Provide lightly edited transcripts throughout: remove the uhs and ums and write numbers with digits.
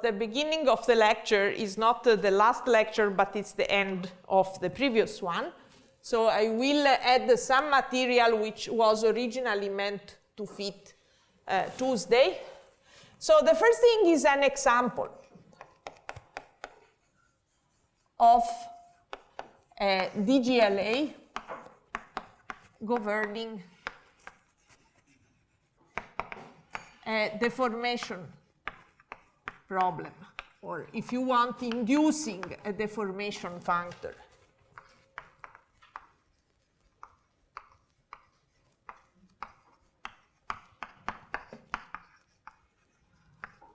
the beginning of the lecture is not the last lecture, but it's the end of the previous one. So I will add some material which was originally meant to fit Tuesday. So the first thing is an example of a DGLA governing a deformation problem, or if you want, inducing a deformation functor.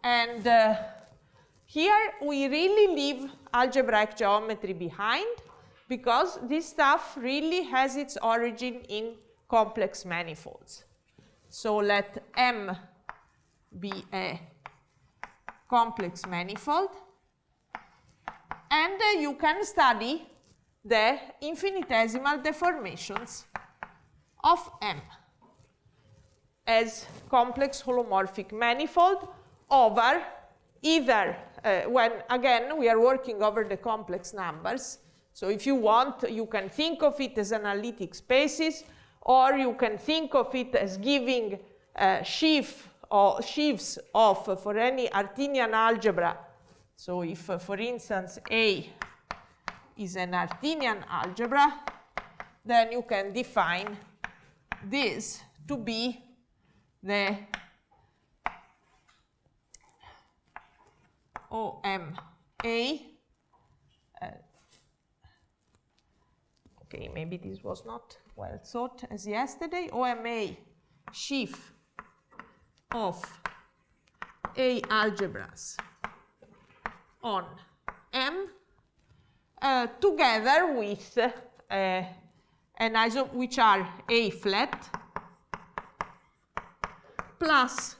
And here we really leave algebraic geometry behind, because this stuff really has its origin in complex manifolds. So let M be a complex manifold, and you can study the infinitesimal deformations of M as complex holomorphic manifold over either, when again we are working over the complex numbers. So if you want, you can think of it as analytic spaces, or you can think of it as giving sheaves of, for any Artinian algebra. So if, for instance, A is an Artinian algebra, then you can define this to be the OMA. Okay, maybe this was not well thought as yesterday. OMA sheaf of A algebras on M, together with which are A flat plus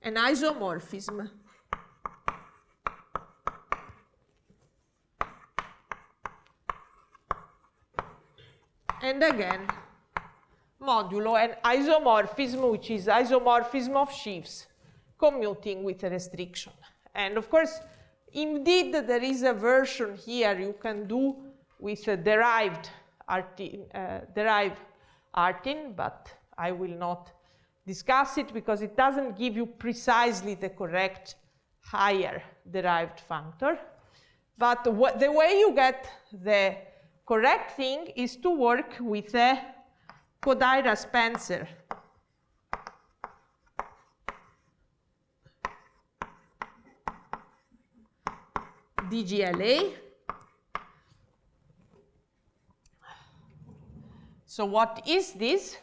an isomorphism and again modulo an isomorphism, which is isomorphism of sheaves commuting with a restriction. And of course, indeed, there is a version here you can do with a derived Artin, but I will not discuss it because it doesn't give you precisely the correct higher derived functor. But the way you get the correct thing is to work with a Kodaira-Spencer DGLA. So what is this?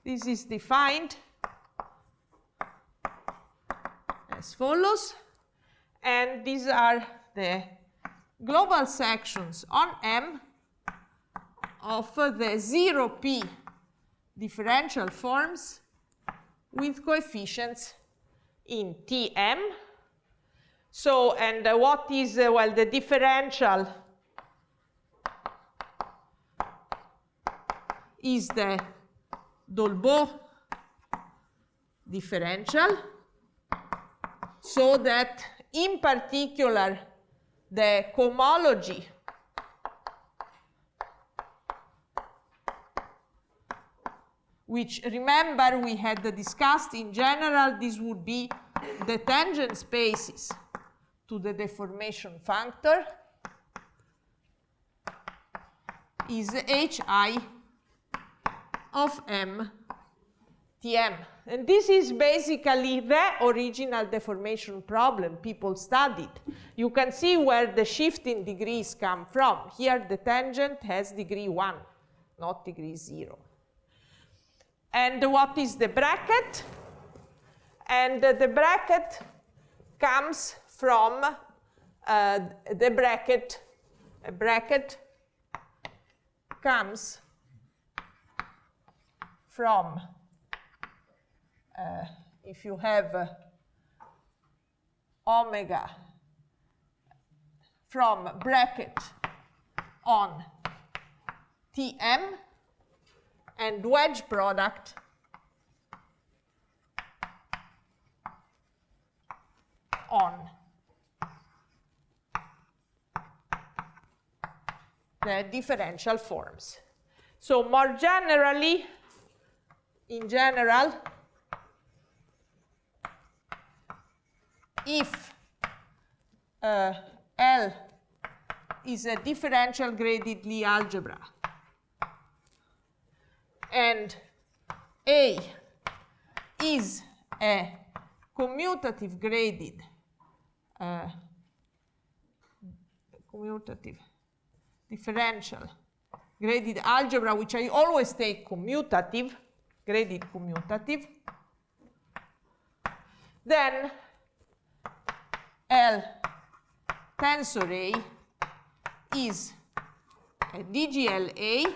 This is defined as follows, and these are the global sections on M of the 0p differential forms with coefficients in Tm. So, and what is, well, the differential is the Dolbeault differential, so that in particular the cohomology which, remember, we had discussed in general, this would be the tangent spaces to the deformation functor, is Hi of M Tm. And this is basically the original deformation problem people studied. You can see where the shift in degrees come from. Here the tangent has degree 1, not degree 0. And what is the bracket? And the bracket comes from the bracket. A bracket comes from, if you have omega, from bracket on Tm and wedge product on the differential forms. So more generally, in general, if L is a differential graded Lie algebra and A is a commutative graded differential graded algebra, which I always take commutative, graded commutative, then L tensor A is a DGLA.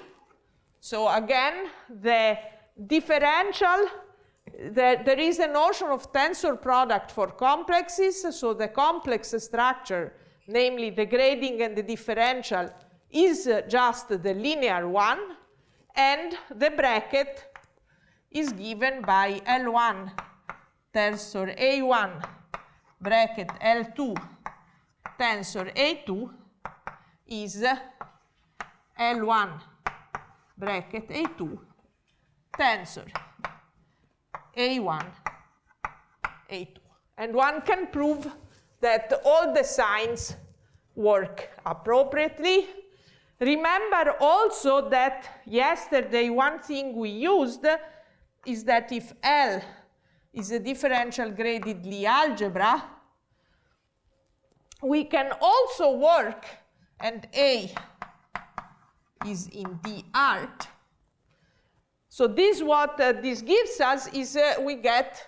So again, the differential, there is a notion of tensor product for complexes. So the complex structure, namely the grading and the differential, is just the linear one, and the bracket is given by L1 tensor A1 bracket L2 tensor A2 is L1 bracket A2 tensor A1 A2. And one can prove that all the signs work appropriately. Remember also that yesterday one thing we used is that if L is a differential graded Lie algebra, we can also work, and A is in D art. So this what this gives us is we get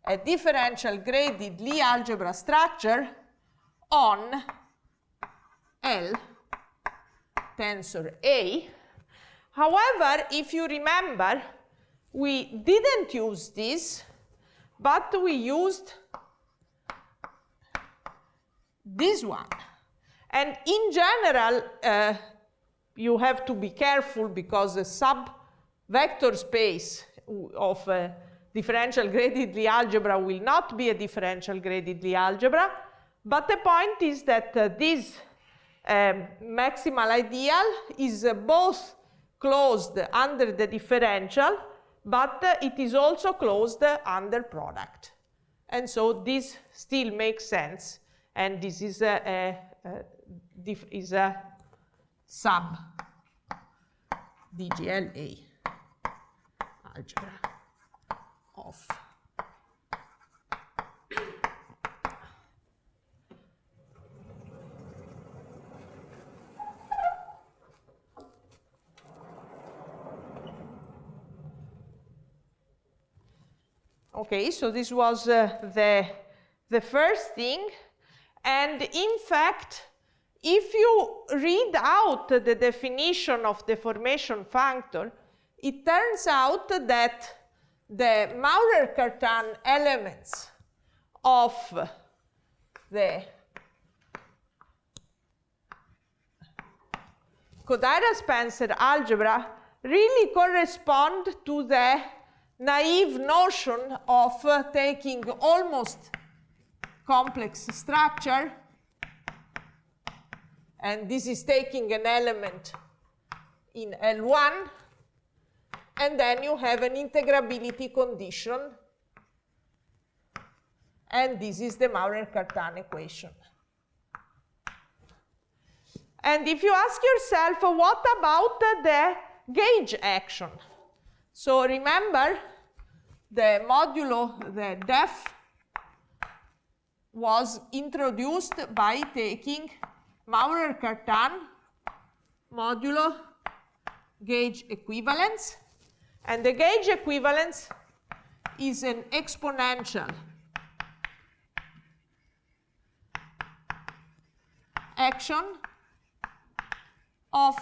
a differential graded Lie algebra structure on L tensor A. However, if you remember, we didn't use this, but we used this one. And in general, you have to be careful because the sub-vector space of a differential graded Lie algebra will not be a differential graded Lie algebra. But the point is that this maximal ideal is both closed under the differential, but it is also closed under product. And so this still makes sense, and this is a sub DGLA algebra of Okay, so this was the first thing. And in fact, if you read out the definition of deformation functor, it turns out that the Maurer-Cartan elements of the Kodaira-Spencer algebra really correspond to the naive notion of taking almost complex structure, and this is taking an element in L1, and then you have an integrability condition, and this is the Maurer-Cartan equation. And if you ask yourself, what about the gauge action? So remember, the modulo, the def, was introduced by taking Maurer-Cartan modulo gauge equivalence. And the gauge equivalence is an exponential action of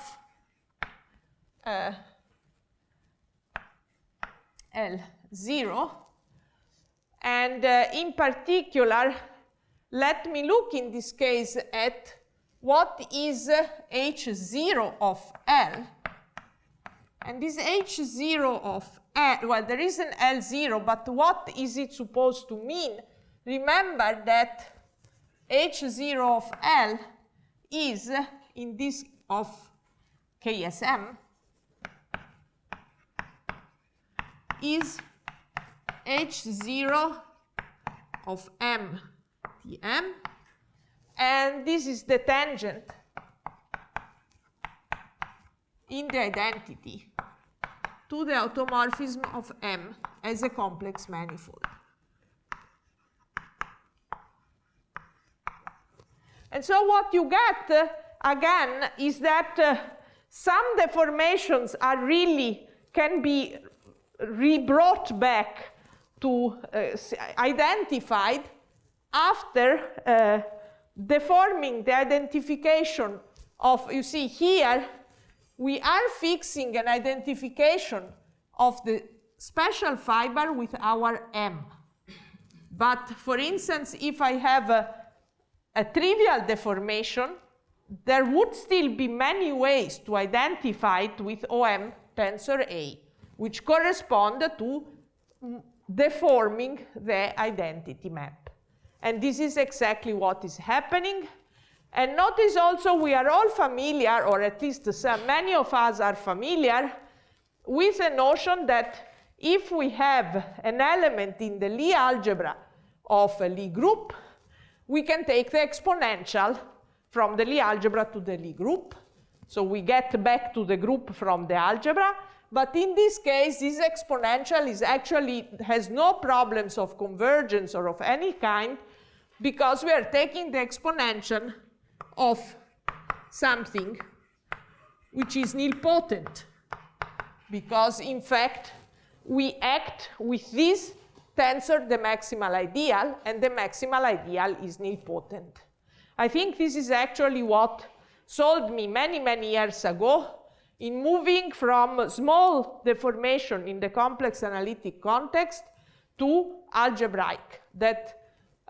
L0, and in particular, let me look in this case at what is H0 of L. And this H0 of L, well, there is an L0, but what is it supposed to mean? Remember that H0 of L is in this of KSM is H0 of M Tm, and this is the tangent in the identity to the automorphism of M as a complex manifold. And so what you get, again, is that some deformations are really, can be brought back to identified after deforming the identification of, you see here, we are fixing an identification of the special fiber with our M. But for instance, if I have a trivial deformation, there would still be many ways to identify it with OM tensor A, which correspond to deforming the identity map. And this is exactly what is happening. And notice also we are all familiar, or at least many of us are familiar, with the notion that if we have an element in the Lie algebra of a Lie group, we can take the exponential from the Lie algebra to the Lie group. So we get back to the group from the algebra. But in this case, this exponential is actually has no problems of convergence or of any kind, because we are taking the exponential of something which is nilpotent. Because in fact, we act with this tensor the maximal ideal, and the maximal ideal is nilpotent. I think this is actually what sold me many, many years ago in moving from small deformation in the complex analytic context to algebraic, that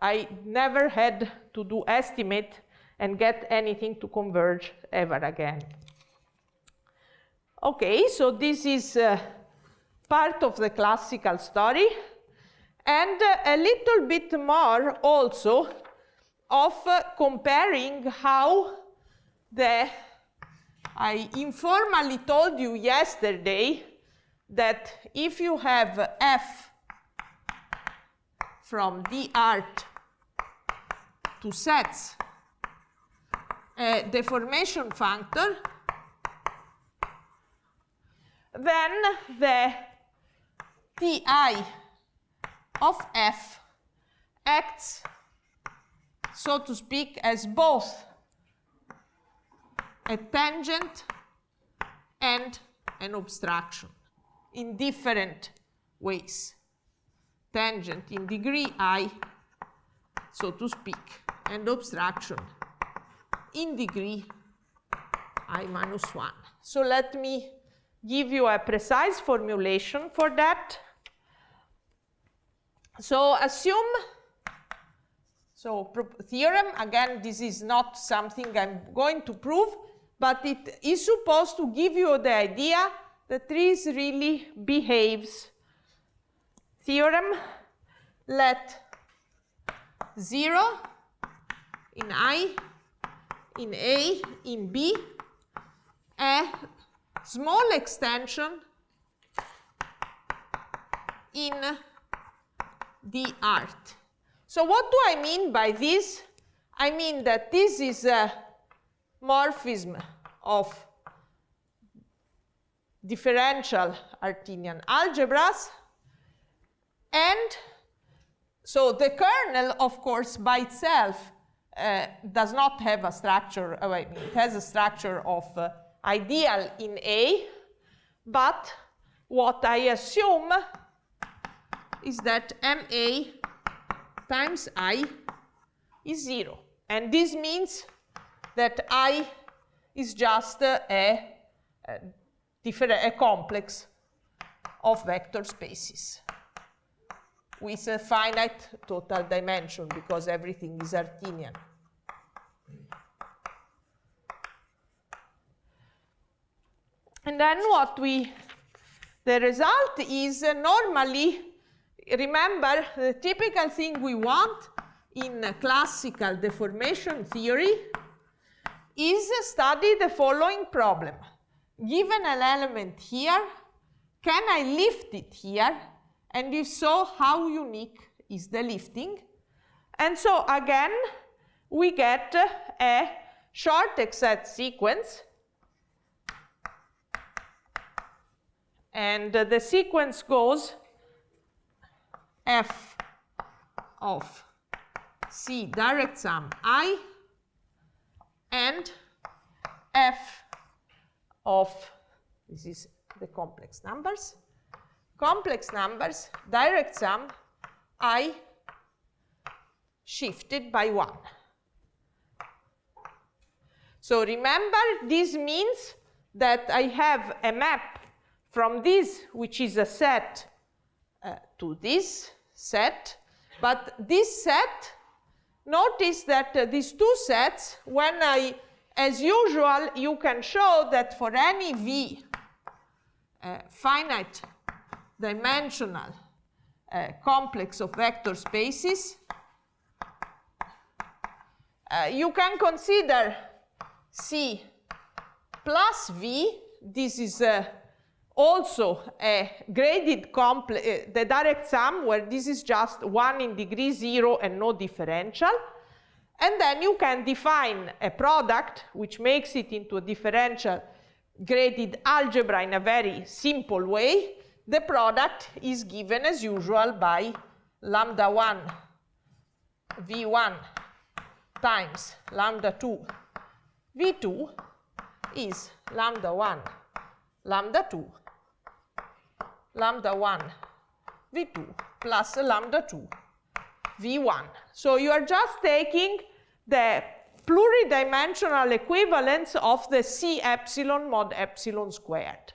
I never had to do estimate and get anything to converge ever again. Okay, so this is part of the classical story, and a little bit more also of comparing how I informally told you yesterday that if you have f from d art to sets a deformation factor, then the Ti of f acts, so to speak, as both a tangent and an obstruction in different ways. Tangent in degree I, so to speak, and obstruction in degree I minus 1. So let me give you a precise formulation for that. So assume, theorem, again, this is not something I'm going to prove, but it is supposed to give you the idea that this really behaves. Theorem, let 0 in I, in A, in B, a small extension in the art. So what do I mean by this? I mean that this is a morphism of differential Artinian algebras, and so the kernel, of course, by itself does not have a structure, it has a structure of ideal in A, but what I assume is that MA times I is 0. And this means that I is just a complex of vector spaces with a finite total dimension, because everything is Artinian. And then the result is normally, remember, the typical thing we want in classical deformation theory is study the following problem. given an element here, can I lift it here? And if so, how unique is the lifting? And so again, we get a short exact sequence. And the sequence goes f of C direct sum I and f of, this is the complex numbers direct sum I shifted by 1. So remember, this means that I have a map from this, which is a set, to this set, but this set, notice that these two sets, when I, as usual, you can show that for any V finite dimensional complex of vector spaces, you can consider C plus V. This is also a graded complex, the direct sum, where this is just 1 in degree 0 and no differential. And then you can define a product which makes it into a differential graded algebra in a very simple way. The product is given as usual by lambda 1 V1 times lambda 2 V2 is lambda 1 lambda 2 lambda 1 V2 plus lambda 2 V1. So you are just taking the pluridimensional equivalence of the C epsilon mod epsilon squared.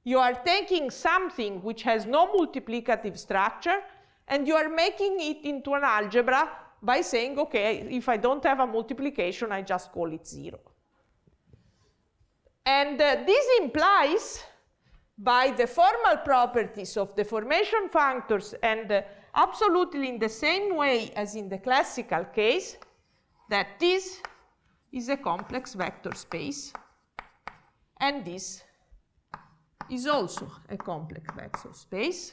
You are taking something which has no multiplicative structure and you are making it into an algebra by saying, okay, if I don't have a multiplication, I just call it 0. And this implies, by the formal properties of deformation functors and absolutely in the same way as in the classical case, that this is a complex vector space and this is also a complex vector space.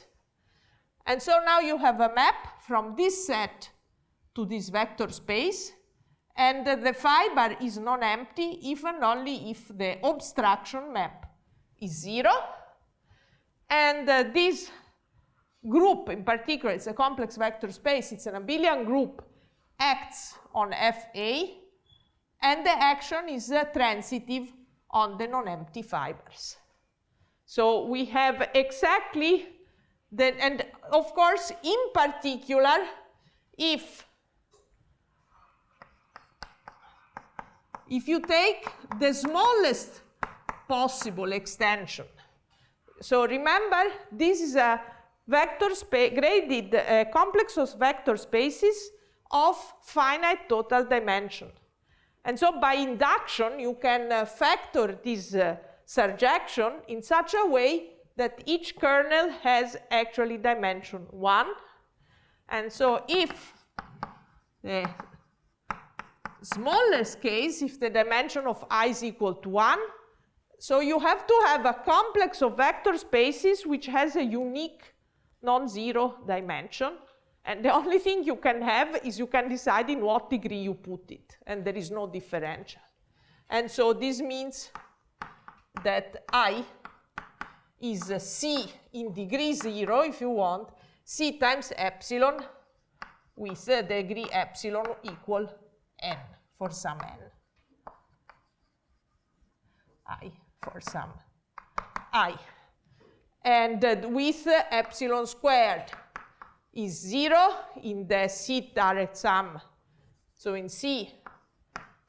And so now you have a map from this set to this vector space, and the fiber is non-empty if and only if the obstruction map is 0. And this group in particular, it's a complex vector space, it's an abelian group, acts on FA, and the action is transitive on the non-empty fibers. So we have exactly the, and of course, in particular, if you take the smallest possible extension, so remember, this is a vector space, graded complex of vector spaces of finite total dimension. And so by induction, you can factor this surjection in such a way that each kernel has actually dimension 1. And so if the smallest case, if the dimension of I is equal to 1, so you have to have a complex of vector spaces which has a unique non-zero dimension. And the only thing you can have is you can decide in what degree you put it. And there is no differential. And so this means that I is C in degree 0, if you want, C times epsilon with degree epsilon equal n for some n. I for some I. And with epsilon squared is 0 in the C direct sum. So in C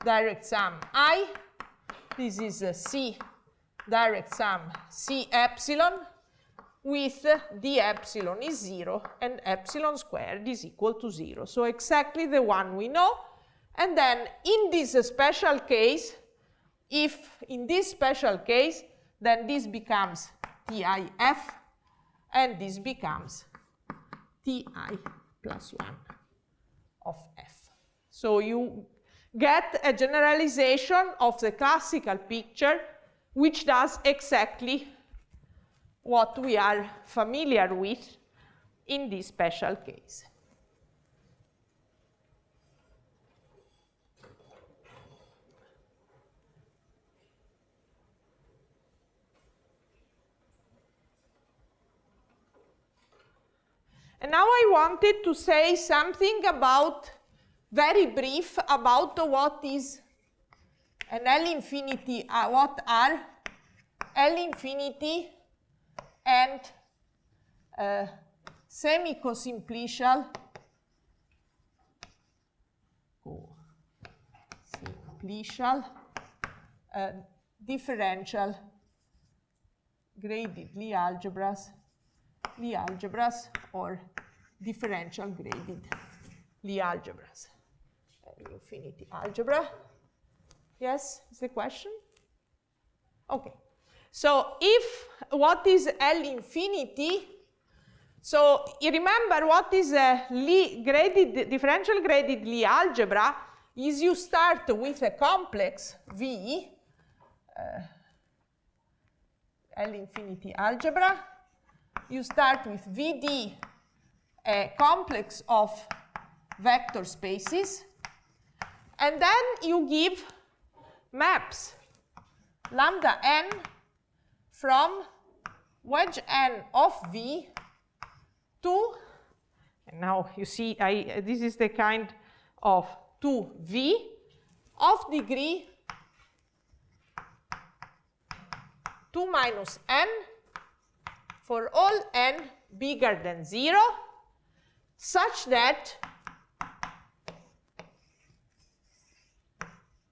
direct sum I, this is C direct sum C epsilon with the epsilon is 0 and epsilon squared is equal to 0. So exactly the one we know. And then in this special case, if in this special case, then this becomes TIF and this becomes Ti plus 1 of F. So you get a generalization of the classical picture which does exactly what we are familiar with in this special case. And now I wanted to say something about, very brief, about what is an L infinity, what are L infinity and Semicosimplicial differential graded Lie algebras or differential graded Lie algebras. Infinity algebra. Yes, is the question? Okay. So if what is L infinity? So you remember what is a differential graded Lie algebra is you start with a complex V, L infinity algebra. You start with VD, a complex of vector spaces, and then you give maps lambda n from wedge n of V to, and now you see this is the kind of to V of degree 2 minus n for all n bigger than 0, such that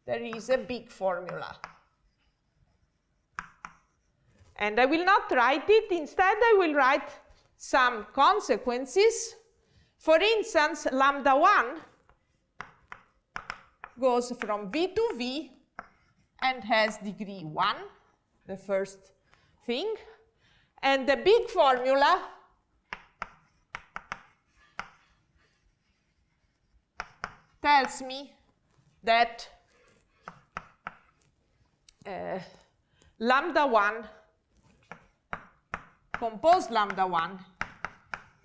there is a big formula. And I will not write it. Instead, I will write some consequences. For instance, lambda 1 goes from V to V and has degree 1, the first thing. And the big formula tells me that lambda 1, composed lambda 1,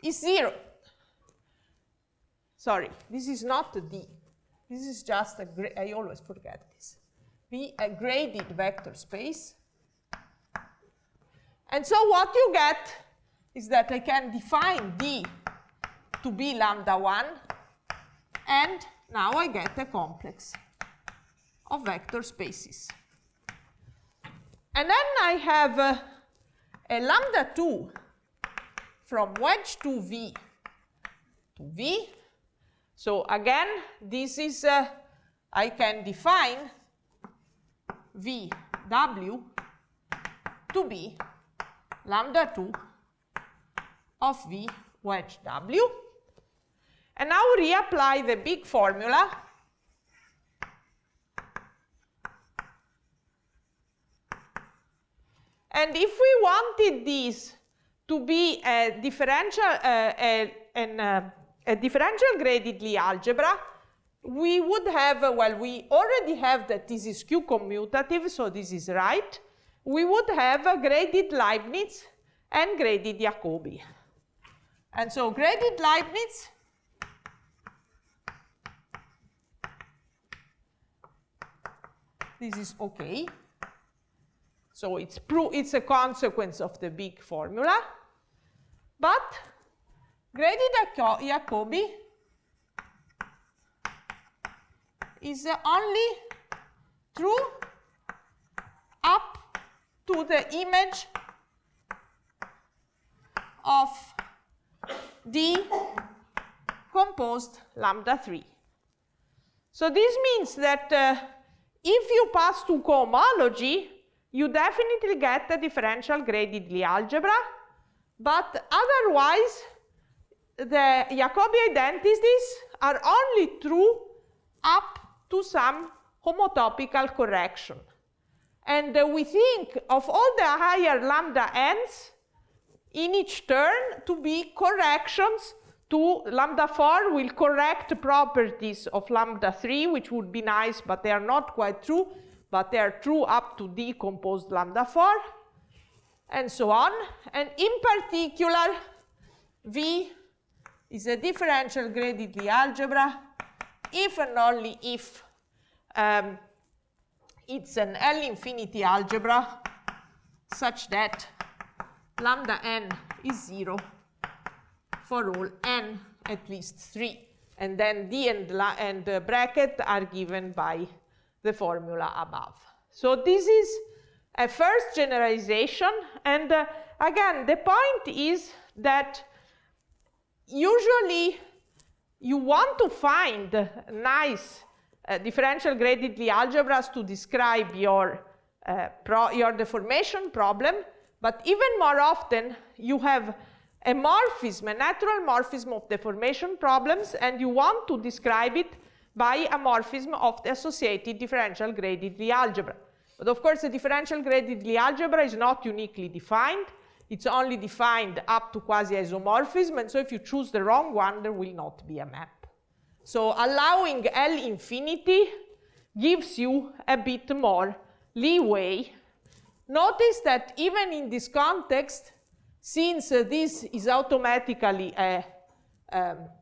is 0. Sorry, this is not a D. This is just a, I always forget this. A graded vector space. And so what you get is that I can define D to be lambda 1, and now I get a complex of vector spaces. And then I have a lambda 2 from wedge to V to V. So again, this is, I can define VW to be lambda 2 of V wedge W. And now reapply the big formula. And if we wanted this to be a differential, a differential graded Lie algebra, we would have, well, we already have that this is Q commutative, so this is right. We would have a graded Leibniz and graded Jacobi. And so graded Leibniz this is okay. So it's a consequence of the big formula. But graded Jacobi is only true up to the image of D composed lambda 3. So this means that if you pass to cohomology, you definitely get a differential graded Lie algebra, but otherwise the Jacobi identities are only true up to some homotopical correction. And we think of all the higher lambda n's in each turn to be corrections to lambda 4 will correct properties of lambda 3, which would be nice, but they are not quite true. but they are true up to D composed lambda 4, and so on. And in particular, V is a differential graded Lie algebra if and only if it's an L infinity algebra such that lambda n is 0 for all n at least 3. And then D and bracket are given by the formula above. So this is a first generalization. And again, the point is that usually you want to find nice differential graded Lie algebras to describe your deformation problem, but even more often you have a morphism, a natural morphism of deformation problems, and you want to describe it by a morphism of the associated differential graded Lie algebra. But of course, the differential graded Lie algebra is not uniquely defined. It's only defined up to quasi-isomorphism, and so if you choose the wrong one, there will not be a map. So allowing L infinity gives you a bit more leeway. Notice that even in this context, since this is automatically a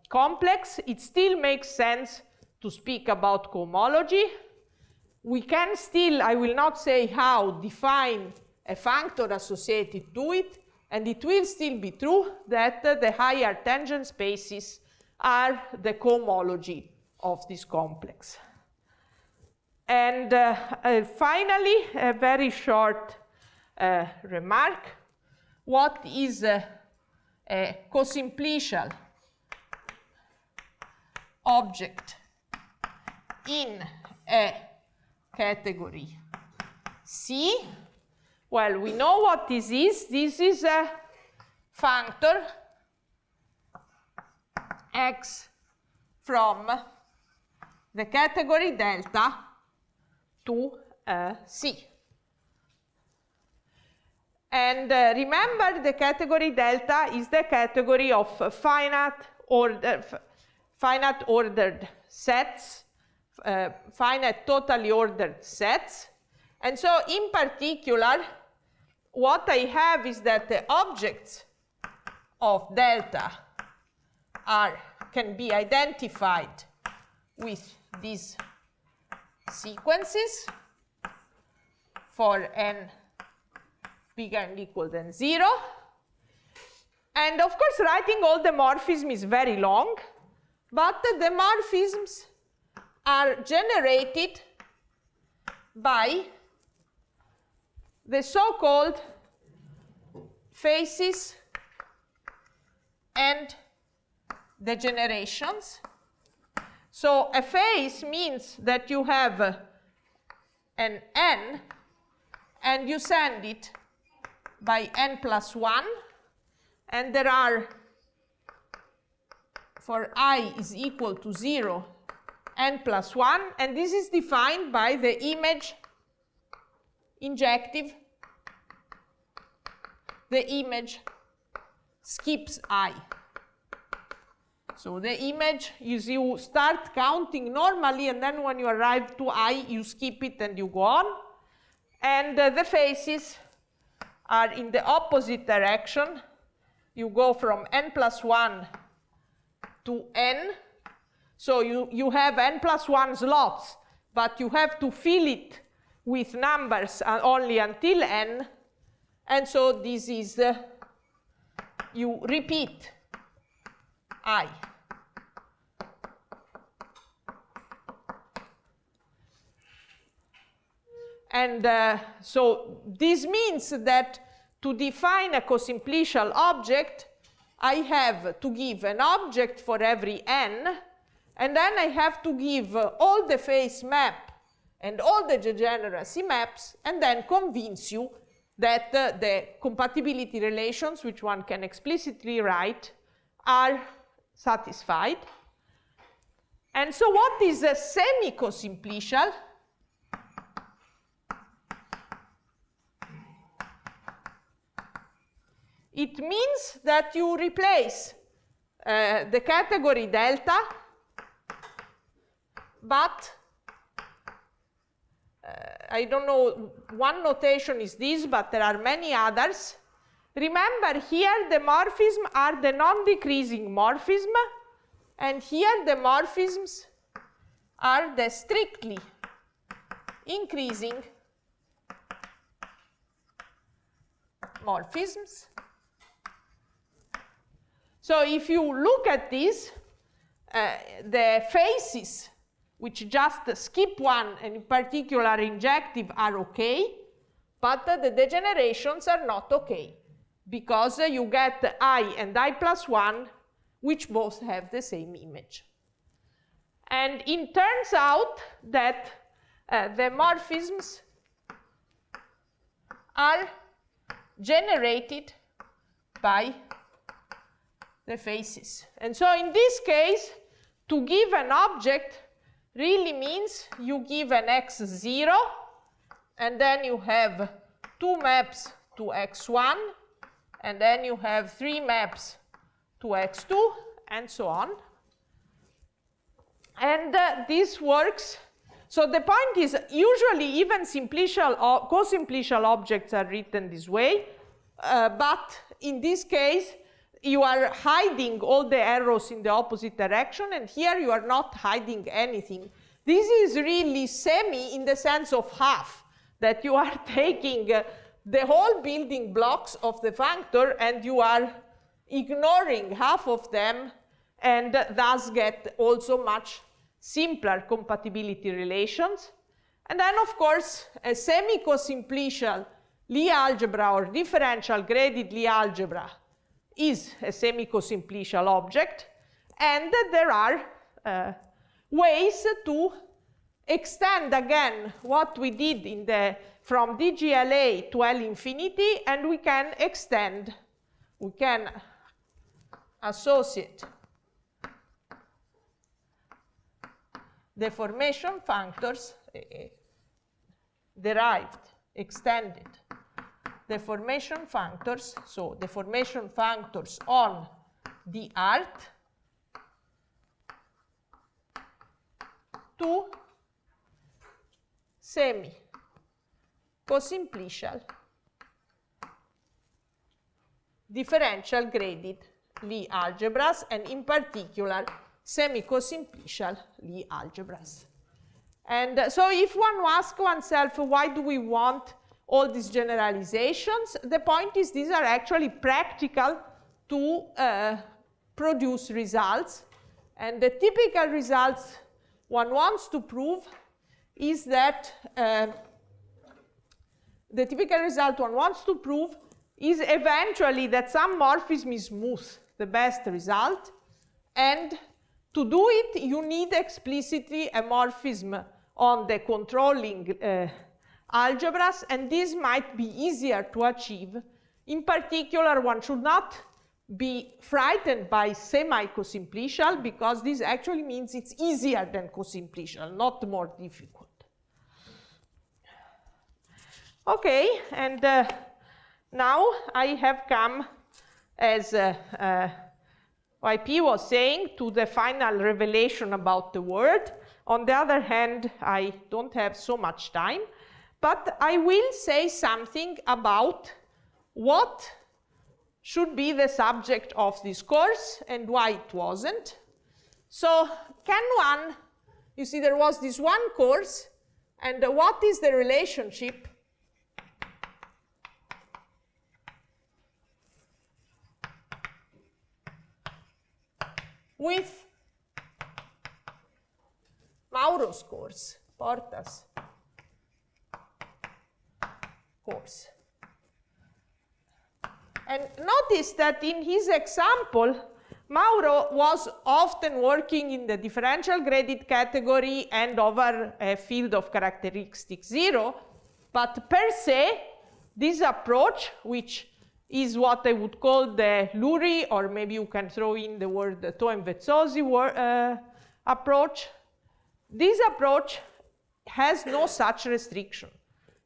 complex, it still makes sense to speak about cohomology. We can still, I will not say how, define a functor associated to it, and it will still be true that the higher tangent spaces are the cohomology of this complex. And finally, a very short remark. What is a cosimplicial object in a category C? Well, we know what this is. This is a functor x from the category delta to C. And remember, the category delta is the category of finite ordered sets, finite totally ordered sets. And so in particular, what I have is that the objects of delta can be identified with these sequences for n bigger and equal than 0. And of course, writing all the morphisms is very long, but the morphisms are generated by the so-called phases and degenerations. So a phase means that you have an n and you send it by n plus 1, and there are, for I is equal to 0, n plus 1, and this is defined by the image injective. The image skips I. So the image is you start counting normally, and then when you arrive to I, you skip it and you go on. And the phases are in the opposite direction. You go from n plus 1 to n. So you have n plus 1 slots, but you have to fill it with numbers only until n. And so this is, you repeat I. And so this means that to define a cosimplicial object, I have to give an object for every n, and then I have to give all the phase map and all the degeneracy maps, and then convince you that the compatibility relations, which one can explicitly write, are satisfied. And so what is a semi-cosimplicial? It means that you replace the category delta, but I don't know, one notation is this, but there are many others. Remember, here the morphisms are the non-decreasing morphism, and here the morphisms are the strictly increasing morphisms. So if you look at this, the faces which just skip one, and in particular injective, are okay, but the degenerations are not okay, because you get I and I plus 1, which both have the same image. And it turns out that the morphisms are generated by the faces. And so in this case, to give an object really means you give an x0, and then you have 2 maps to x1, and then you have 3 maps to x2, and so on. And this works. So the point is, usually even simplicial or cosimplicial objects are written this way, but in this case, you are hiding all the arrows in the opposite direction, and here you are not hiding anything. This is really semi in the sense of half, that you are taking the whole building blocks of the functor and you are ignoring half of them, and thus get also much simpler compatibility relations. And then, of course, a semicosimplicial Lie algebra or differential graded Lie algebra is a semicosimplicial object, and there are ways to extend again what we did in the from DGLA to L infinity, and we can extend, we can associate deformation functors, derived, extended deformation functors, so deformation functors on the art to semi-cosimplicial differential graded Lie algebras, and in particular semi-cosimplicial Lie algebras. And so if one asks oneself, why do we want all these generalizations? The point is, these are actually practical to produce results. And the typical results one wants to prove is that the typical result one wants to prove is eventually that some morphism is smooth, the best result. And to do it, you need explicitly a morphism on the controlling algebras, and this might be easier to achieve. In particular, one should not be frightened by semi-cosimplicial, because this actually means it's easier than cosimplicial, not more difficult. Okay, and now I have come, as YP was saying, to the final revelation about the word. On the other hand, I don't have so much time, but I will say something about what should be the subject of this course and why it wasn't. So can one, you see there was this one course, and what is the relationship with Mauro's course, Porta's course? And notice that in his example, Mauro was often working in the differential graded category and over a field of characteristic 0, but per se, this approach, which is what I would call the Lurie, or maybe you can throw in the word Toem-Vezzosi approach, this approach has no such restriction.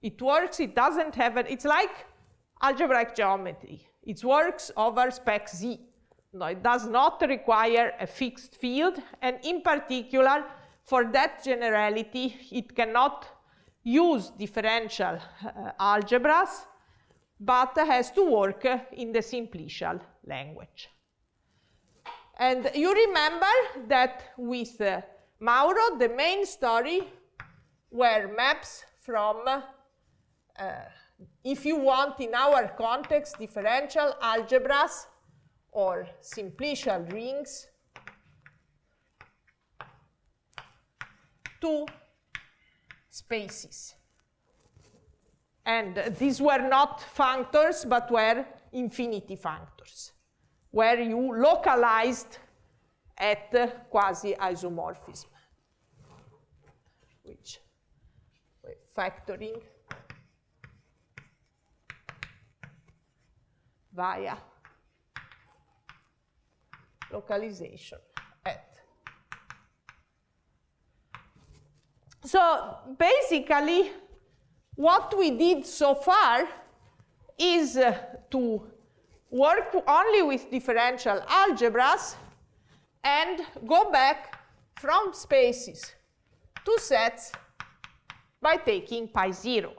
It works, it doesn't have it's like algebraic geometry. It works over spec Z. No, it does not require a fixed field, and in particular, for that generality, it cannot use differential algebras, but has to work in the simplicial language. And you remember that with Maurer, the main story were maps from, if you want, in our context, differential algebras or simplicial rings to spaces. And these were not functors, but were infinity functors, where you localized at quasi-isomorphism, which factoring via localization at. So basically, what we did so far is to work only with differential algebras and go back from spaces to sets by taking pi 0.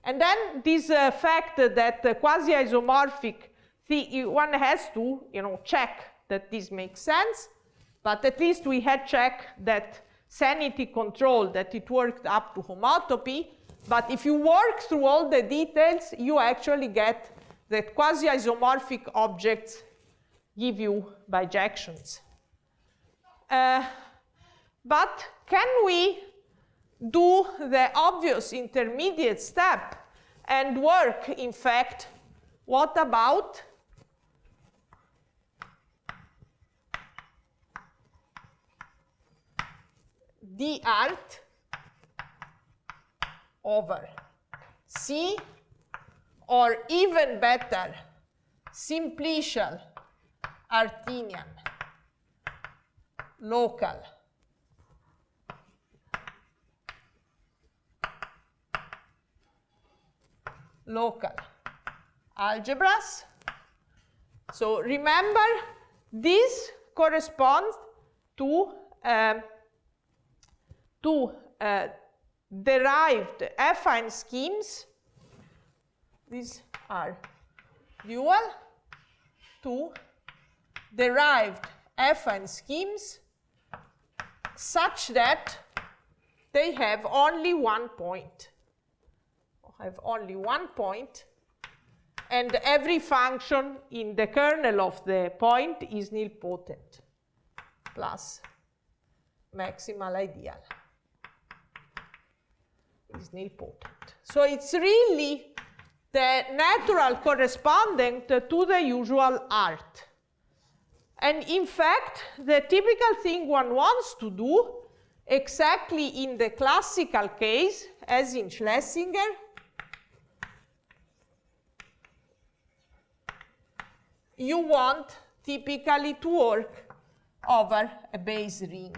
And then this fact that quasi-isomorphic, one has to check that this makes sense, but at least we had checked that sanity control, that it worked up to homotopy. But if you work through all the details, you actually get that quasi-isomorphic objects give you bijections. But can we do the obvious intermediate step and work, in fact, what about d art over C, or even better, simplicial Artinian local algebras? So remember, this corresponds to derived affine schemes. These are dual to derived affine schemes such that they have only one point. And every function in the kernel of the point is nilpotent plus maximal ideal is nilpotent. So it's really the natural correspondent to the usual art. And in fact, the typical thing one wants to do, exactly in the classical case, as in Schlesinger, you want typically to work over a base ring.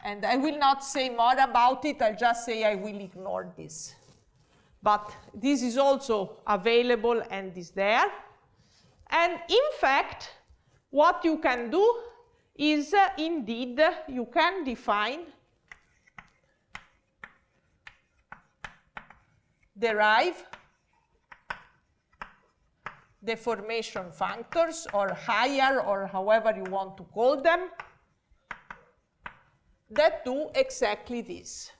And I will not say more about it, I'll just say I will ignore this. But this is also available and is there. And in fact, what you can do is indeed you can define derive deformation functors, or higher, or however you want to call them, that do exactly this.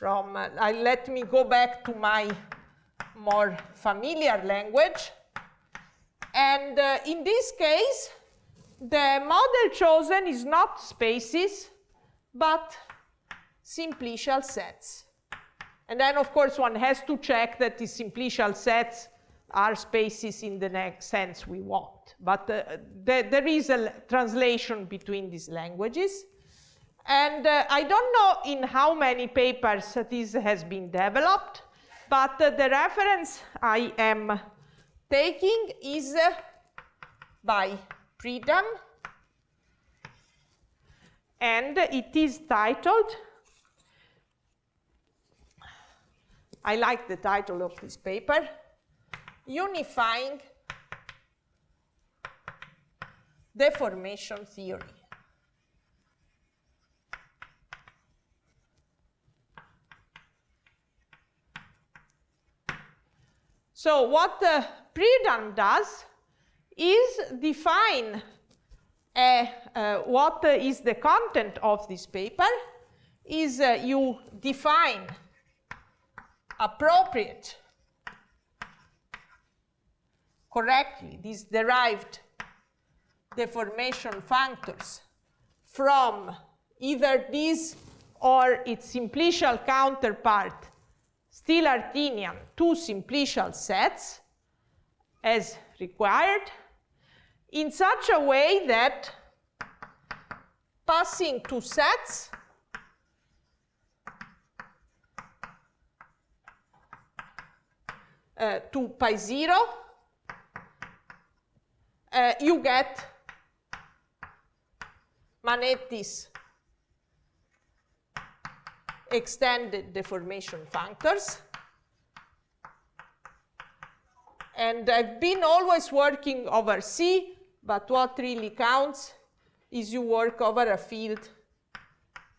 Let me go back to my more familiar language. And in this case, the model chosen is not spaces, but simplicial sets. And then, of course, one has to check that the simplicial sets are spaces in the next sense we want. But there is a translation between these languages. And I don't know in how many papers this has been developed, but the reference I am taking is by Freedom, and it is titled, I like the title of this paper, Unifying Deformation Theory. So what Prud'homme does is define what is the content of this paper, is you define appropriate, correctly, these derived deformation functors from either this or its simplicial counterpart, still Artinian, two simplicial sets as required, in such a way that passing two sets to pi 0, you get Manetti's extended deformation functors. And I've been always working over C, but what really counts is you work over a field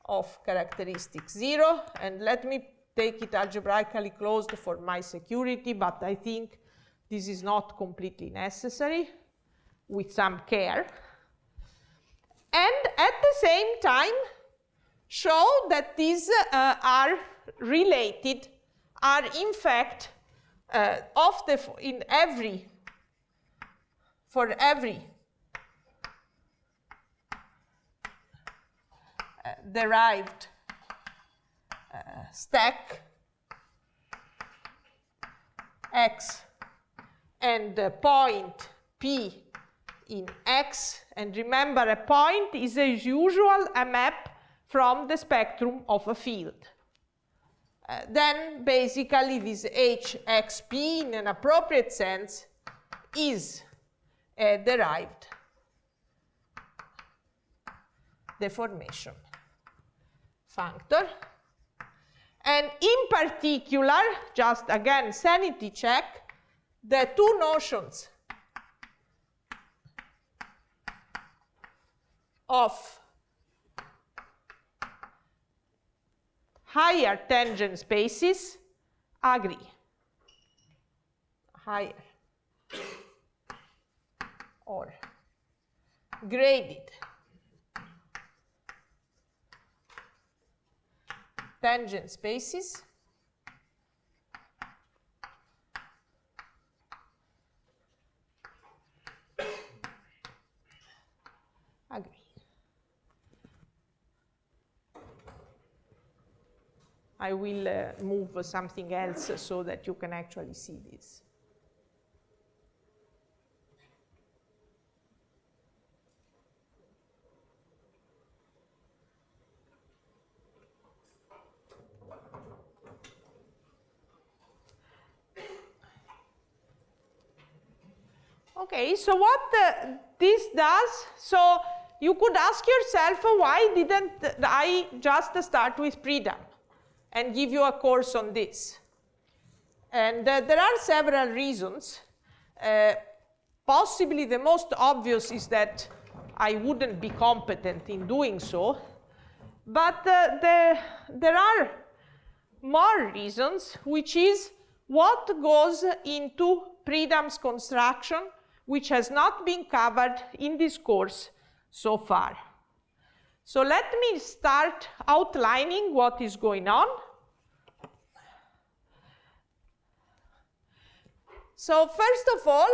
of characteristic 0. And let me take it algebraically closed for my security, but I think this is not completely necessary, with some care. And at the same time, show that these are related, are in fact for every derived stack X and point P in X, and remember a point is as usual a map from the spectrum of a field. Then basically this HXP in an appropriate sense is a derived deformation functor. And in particular, just again sanity check, the two notions of higher tangent spaces agree. Higher or graded tangent spaces agree. I will move something else so that you can actually see this. Okay, so what this does, so you could ask yourself, why didn't I just start with Prud'homme and give you a course on this? And there are several reasons. Possibly the most obvious is that I wouldn't be competent in doing so. But there are more reasons, which is what goes into Prud'homme's construction, which has not been covered in this course so far. So let me start outlining what is going on. So first of all,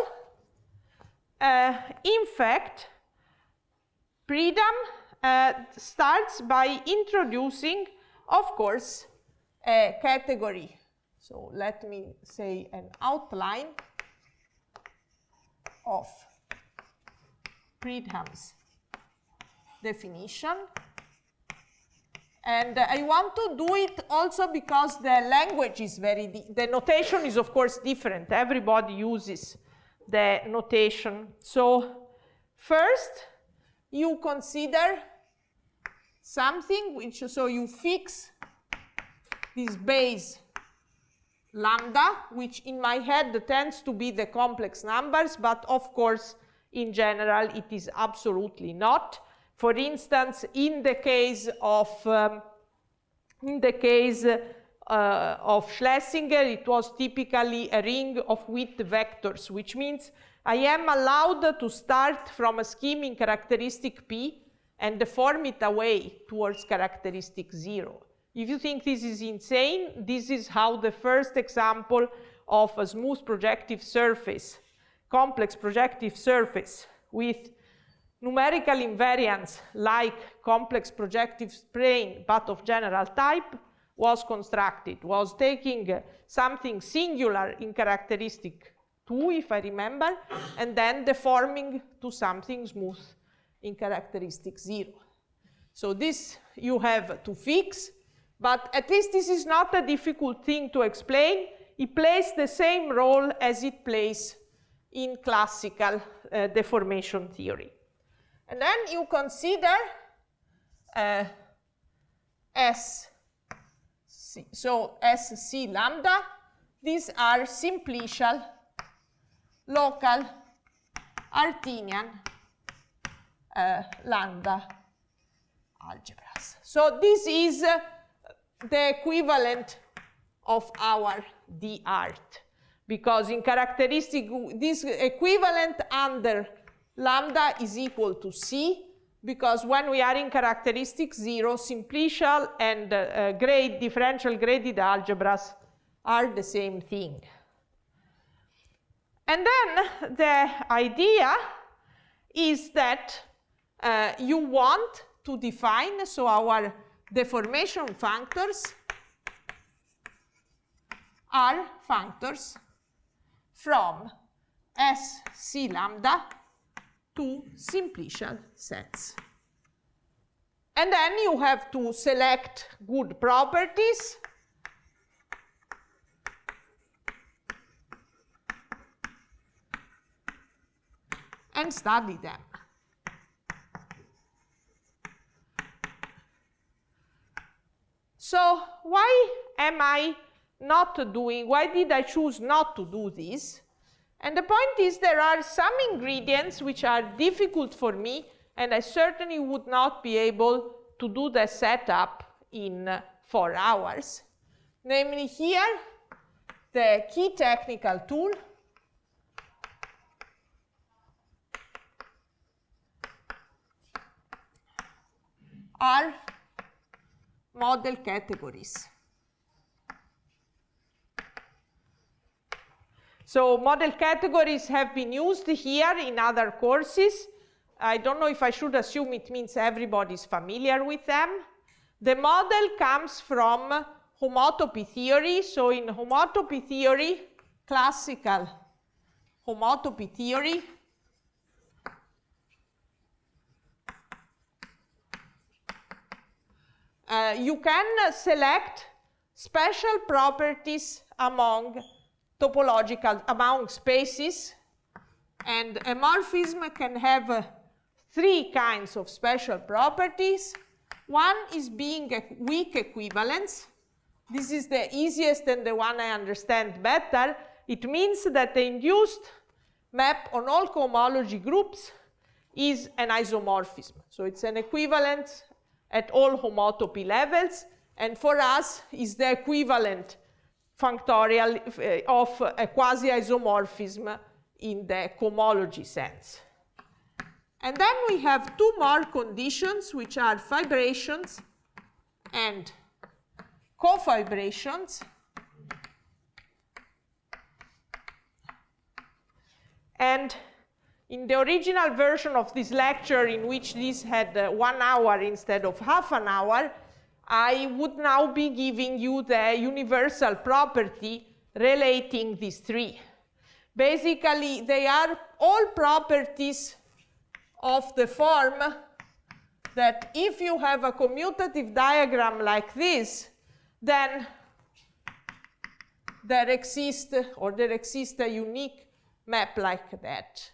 in fact, Prud'homme starts by introducing, of course, a category. So let me say an outline of Prud'homme's definition. And I want to do it also because the language is the notation is of course different. Everybody uses the notation. So first you consider something which, so you fix this base lambda, which in my head tends to be the complex numbers, but of course in general it is absolutely not. For instance, in the case of Schlesinger, it was typically a ring of width vectors, which means I am allowed to start from a scheme in characteristic P and deform it away towards characteristic 0. If you think this is insane, this is how the first example of a smooth projective surface, complex projective surface with numerical invariance like complex projective plane but of general type was constructed, was taking something singular in characteristic 2, if I remember, and then deforming to something smooth in characteristic 0. So this you have to fix, but at least this is not a difficult thing to explain. It plays the same role as it plays in classical deformation theory. And then you consider SC lambda. These are simplicial local Artinian lambda algebras. So this is the equivalent of our D art, because in characteristic, this equivalent under lambda is equal to C, because when we are in characteristic 0, simplicial and differential graded algebras are the same thing. And then the idea is that you want to define, so our deformation functors are functors from SC lambda to simplicial sets. And then you have to select good properties and study them. So why did I choose not to do this? And the point is there are some ingredients which are difficult for me, and I certainly would not be able to do the setup in 4 hours. Namely here, the key technical tool are model categories. So model categories have been used here in other courses. I don't know if I should assume it means everybody is familiar with them. The model comes from homotopy theory. So in homotopy theory, classical homotopy theory, you can select special properties among spaces, and a morphism can have 3 kinds of special properties. One is being a weak equivalence. This is the easiest and the one I understand better. It means that the induced map on all cohomology groups is an isomorphism. So it's an equivalence at all homotopy levels, and for us is the equivalent functorial of a quasi-isomorphism in the cohomology sense. And then we have 2 more conditions, which are fibrations and cofibrations. And in the original version of this lecture, in which this had 1 hour instead of half an hour, I would now be giving you the universal property relating these 3. Basically, they are all properties of the form that if you have a commutative diagram like this, then there exists a unique map like that.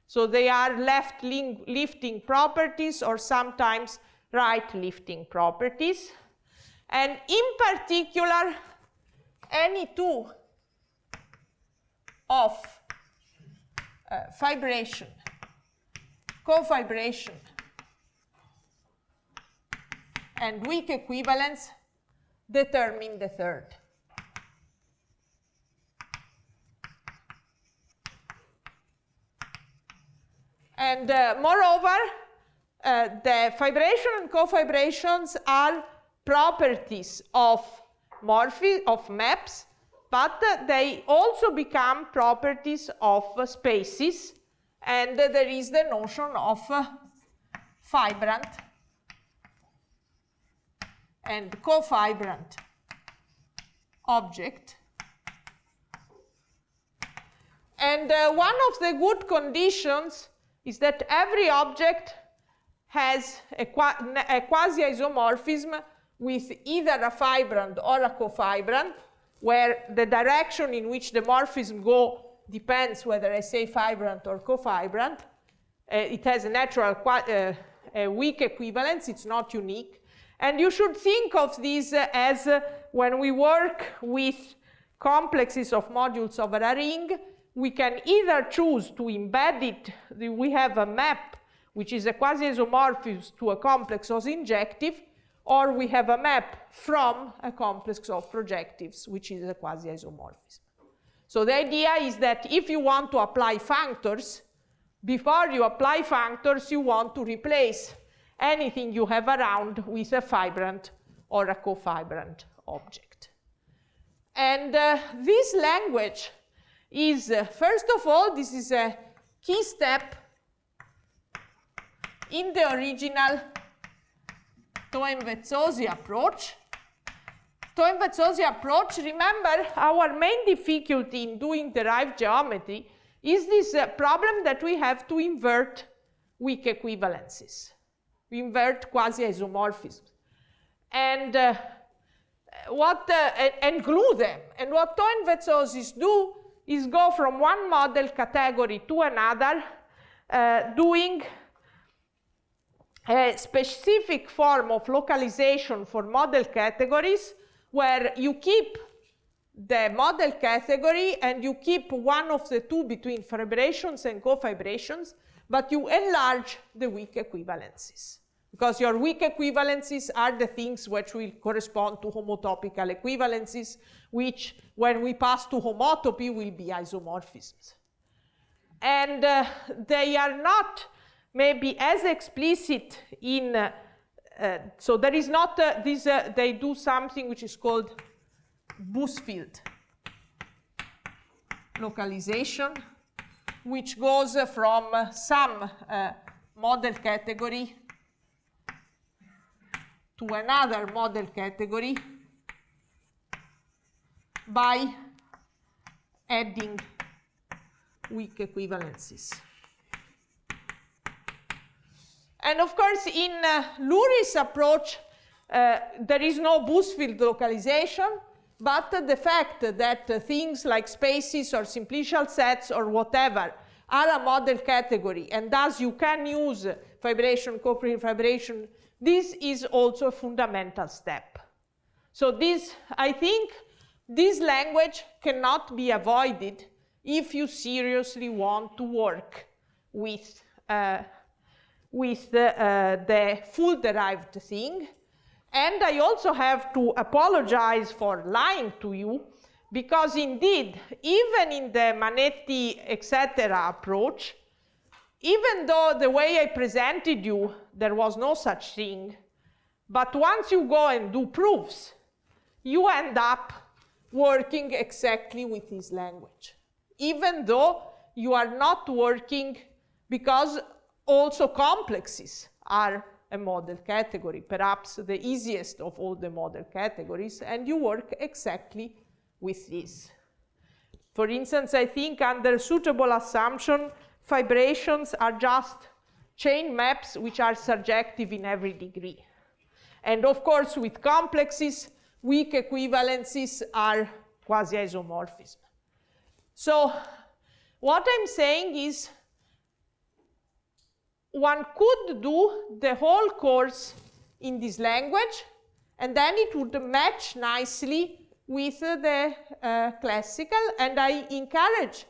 So they are left lifting properties or sometimes right lifting properties. And in particular, any 2 of fibration, cofibration, and weak equivalence determine the third. And moreover, the fibration and cofibrations are properties of maps, but they also become properties of spaces, and there is the notion of fibrant and cofibrant object. And one of the good conditions is that every object has a quasi-isomorphism with either a fibrant or a cofibrant, where the direction in which the morphism go depends whether I say fibrant or cofibrant. It has a natural a weak equivalence, it's not unique. And you should think of this as when we work with complexes of modules over a ring, we can either choose to embed it, we have a map which is a quasi-isomorphism to a complex of injective, or we have a map from a complex of projectives, which is a quasi-isomorphism. So the idea is that if you want to apply functors, before you apply functors, you want to replace anything you have around with a fibrant or a cofibrant object. And this language is, first of all, this is a key step in the original Toenvetsosi approach. Toenvetsosi approach, remember, our main difficulty in doing derived geometry is this problem that we have to invert weak equivalences. We invert quasi-isomorphisms. And and glue them. And what Toenvetsosis do is go from one model category to another, doing a specific form of localization for model categories, where you keep the model category and you keep one of the two between fibrations and cofibrations, but you enlarge the weak equivalences. Because your weak equivalences are the things which will correspond to homotopical equivalences, which, when we pass to homotopy, will be isomorphisms. And they are not maybe as explicit in, so there is not this, they do something which is called Busfield localization, which goes from some model category to another model category by adding weak equivalences. And of course, in Lurie's approach, there is no Busfield localization, but the fact that things like spaces or simplicial sets or whatever are a model category, and thus you can use fibration, cofibration, this is also a fundamental step. So this, I think, this language cannot be avoided if you seriously want to work with the full derived thing. And I also have to apologize for lying to you, because indeed, even in the Manetti, etc. approach, even though the way I presented you, there was no such thing, but once you go and do proofs, you end up working exactly with this language, even though you are not working, because also complexes are a model category, perhaps the easiest of all the model categories, and you work exactly with this. For instance, I think under suitable assumption, fibrations are just chain maps which are surjective in every degree. And of course, with complexes, weak equivalences are quasi-isomorphism. So what I'm saying is, one could do the whole course in this language, and then it would match nicely with the classical, and I encourage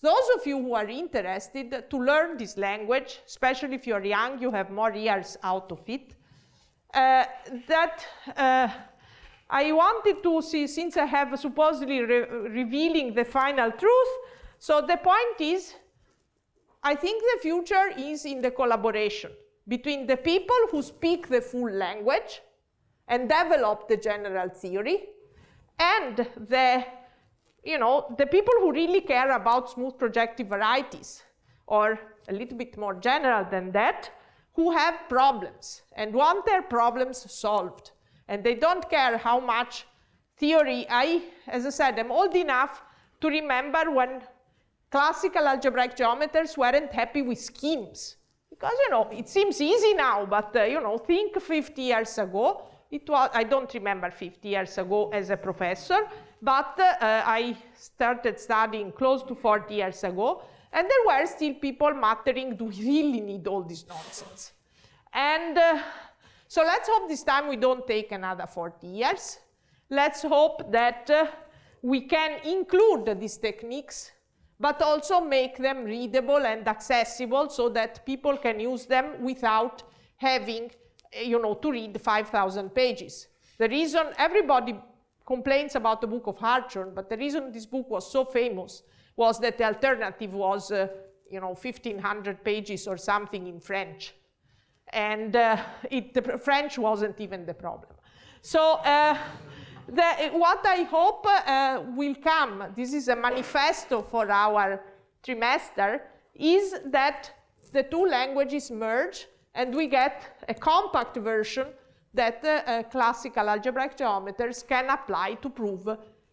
those of you who are interested to learn this language, especially if you're young, you have more years out of it, I I wanted to see, since I have supposedly revealing the final truth, so the point is, I think the future is in the collaboration between the people who speak the full language and develop the general theory, and the people who really care about smooth projective varieties, or a little bit more general than that, who have problems and want their problems solved. And they don't care how much theory. As I said, I'm old enough to remember when classical algebraic geometers weren't happy with schemes. Because, it seems easy now, but, think 50 years ago. It was, I don't remember 50 years ago as a professor, but I started studying close to 40 years ago, and there were still people muttering, do we really need all this nonsense? And so let's hope this time we don't take another 40 years. Let's hope that we can include these techniques, but also make them readable and accessible so that people can use them without having to read 5,000 pages. The reason everybody complains about the book of Hartshorne, but the reason this book was so famous was that the alternative was, 1,500 pages or something in French. And the French wasn't even the problem. So what I hope will come, this is a manifesto for our trimester, is that the two languages merge and we get a compact version that classical algebraic geometers can apply to prove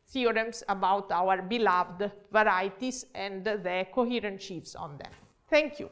theorems about our beloved varieties and the coherent sheaves on them. Thank you.